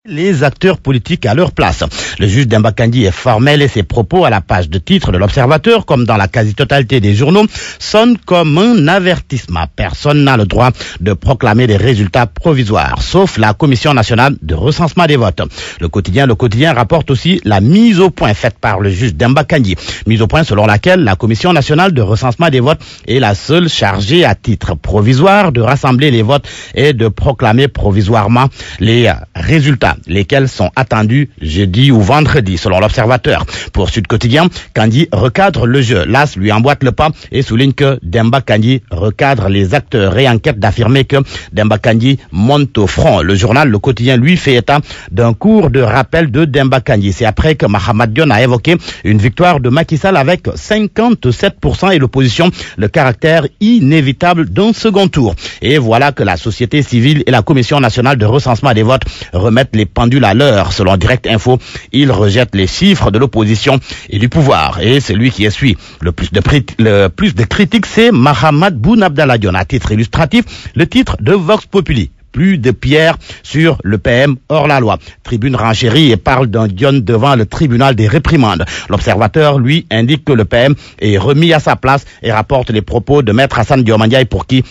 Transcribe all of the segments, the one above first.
les acteurs politiques à leur place. Le juge Demba Kandji est formel et ses propos à la page de titre de l'Observateur, comme dans la quasi-totalité des journaux, sonnent comme un avertissement. Personne n'a le droit de proclamer des résultats provisoires, sauf la Commission nationale de recensement des votes. Le quotidien rapporte aussi la mise au point faite par le juge Demba Kandji. Mise au point selon laquelle la Commission nationale de recensement des votes est la seule chargée à titre provisoire de rassembler les votes et de proclamer provisoirement les résultats, lesquels sont attendus jeudi ou vendredi, selon l'Observateur. Pour Sud Quotidien, Kandji recadre le jeu. L'As lui emboîte le pas et souligne que Demba Kandji recadre les acteurs et enquête d'affirmer que Demba Kandji monte au front. Le journal Le Quotidien, lui, fait état d'un cours de rappel de Demba Kandji. C'est après que Mahamat Dione a évoqué une victoire de Macky Sall avec 57% et l'opposition le caractère inévitable d'un second tour. Et voilà que la société civile et la Commission nationale de recensement des votes remettent les pendules à l'heure. Selon Direct Info, il rejette les chiffres de l'opposition et du pouvoir. Et celui qui essuie le plus de critiques, c'est Mahamat Boun Abdallah Dionne. À titre illustratif, le titre de Vox Populi: plus de pierres sur le PM hors la loi. Tribune renchérit et parle d'un Dionne devant le tribunal des réprimandes. L'Observateur, lui, indique que le PM est remis à sa place et rapporte les propos de Maître Hassan Dioma Ndiaye, pour qui,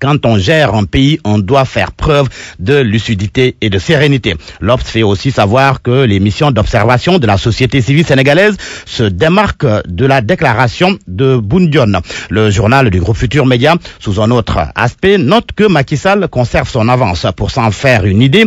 quand on gère un pays, on doit faire preuve de lucidité et de sérénité. L'Obs fait aussi savoir que les missions d'observation de la société civile sénégalaise se démarquent de la déclaration de Boun Dionne. Le journal du groupe Futur Média, sous un autre aspect, note que Macky Sall conserve son avance. Pour s'en faire une idée,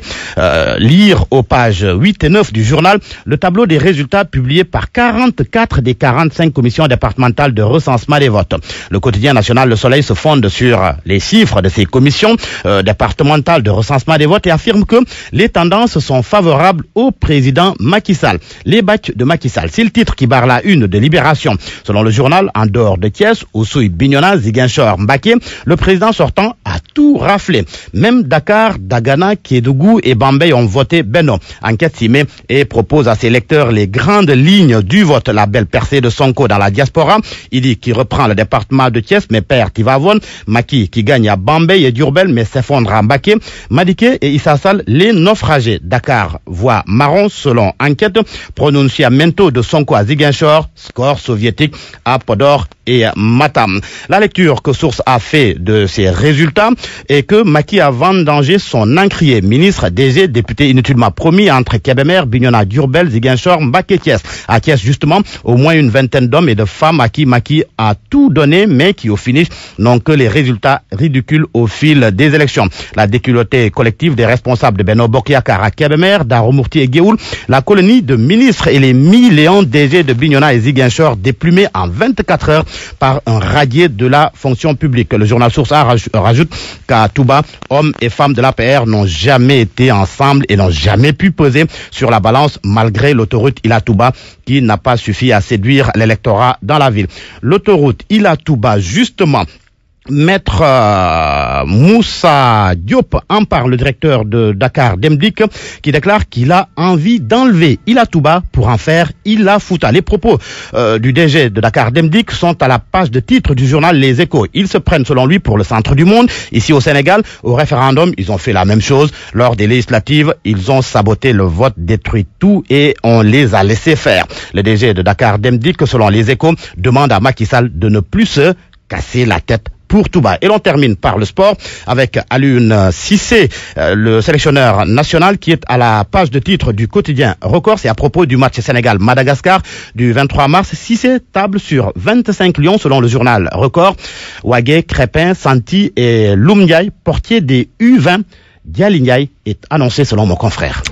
lire aux pages 8 et 9 du journal le tableau des résultats publiés par 44 des 45 commissions départementales de recensement des votes. Le quotidien national Le Soleil se fonde sur les chiffres de ces commissions départementales de recensement des votes et affirme que les tendances sont favorables au président Macky Sall. Les batchs de Macky Sall, c'est le titre qui barre la une de Libération. Selon le journal, en dehors de Thiès, Oussouye, Bignona, Ziguinchor, Mbacké, le président sortant a tout raflé. Même Dakar, Dagana, Kédougou et Bambey ont voté Benno. Enquête s'y met et propose à ses lecteurs les grandes lignes du vote. La belle percée de Sonko dans la diaspora, il dit qu'il reprend le département de Thiès mais perd Tivavone. Macky qui gagne à Bambey et Diourbel mais s'effondre à Mbacké. Madické et Issa Sall, les naufragés. Dakar voit marron selon enquête. Pronunciamento de Sonko à Ziguinchor, score soviétique à Podor et Matam. La lecture que Source a fait de ces résultats est que Macky a vendangé son encrier. Ministre, DG, député inutilement promis entre Kébémer, Bignona, Diourbel, Ziguinchor, Mbacké, Thiès. À Thiès, justement, au moins une vingtaine d'hommes et de femmes à qui Macky a tout donné mais qui au finish n'ont que les résultats ridicules au fil des élections. La déculottée collective des responsables de Benno Bokk Yakaar à Kébémer, Darou Mourti et Géoul, la colonie de ministres et les 1000 et 1 DG de Bignona et Ziguinchor déplumés en 24 heures par un radié de la fonction publique. Le journal Source A rajoute qu'à Touba, hommes et femmes de l'APR n'ont jamais été ensemble et n'ont jamais pu peser sur la balance malgré l'autoroute Ila-Touba qui n'a pas suffi à séduire l'électorat dans la ville. L'autoroute Ila-Touba, justement, Maître Moussa Diop en parle, le directeur de Dakar Demdik, qui déclare qu'il a envie d'enlever Ila Touba pour en faire Ila Fouta. Les propos du DG de Dakar Demdik sont à la page de titre du journal Les Échos. Ils se prennent selon lui pour le centre du monde. Ici au Sénégal, au référendum, ils ont fait la même chose. Lors des législatives, ils ont saboté le vote, détruit tout et on les a laissés faire. Le DG de Dakar Demdik, selon Les Échos, demande à Macky Sall de ne plus se casser la tête pour Touba. Et l'on termine par le sport avec Alioune Cissé, le sélectionneur national, qui est à la page de titre du quotidien Record. C'est à propos du match Sénégal-Madagascar du 23 mars. Cissé table sur 25 lions selon le journal Record. Wagué, Crépin, Santi et Loum Ndiaye, portier des U20. Dialy Ndiaye est annoncé selon mon confrère.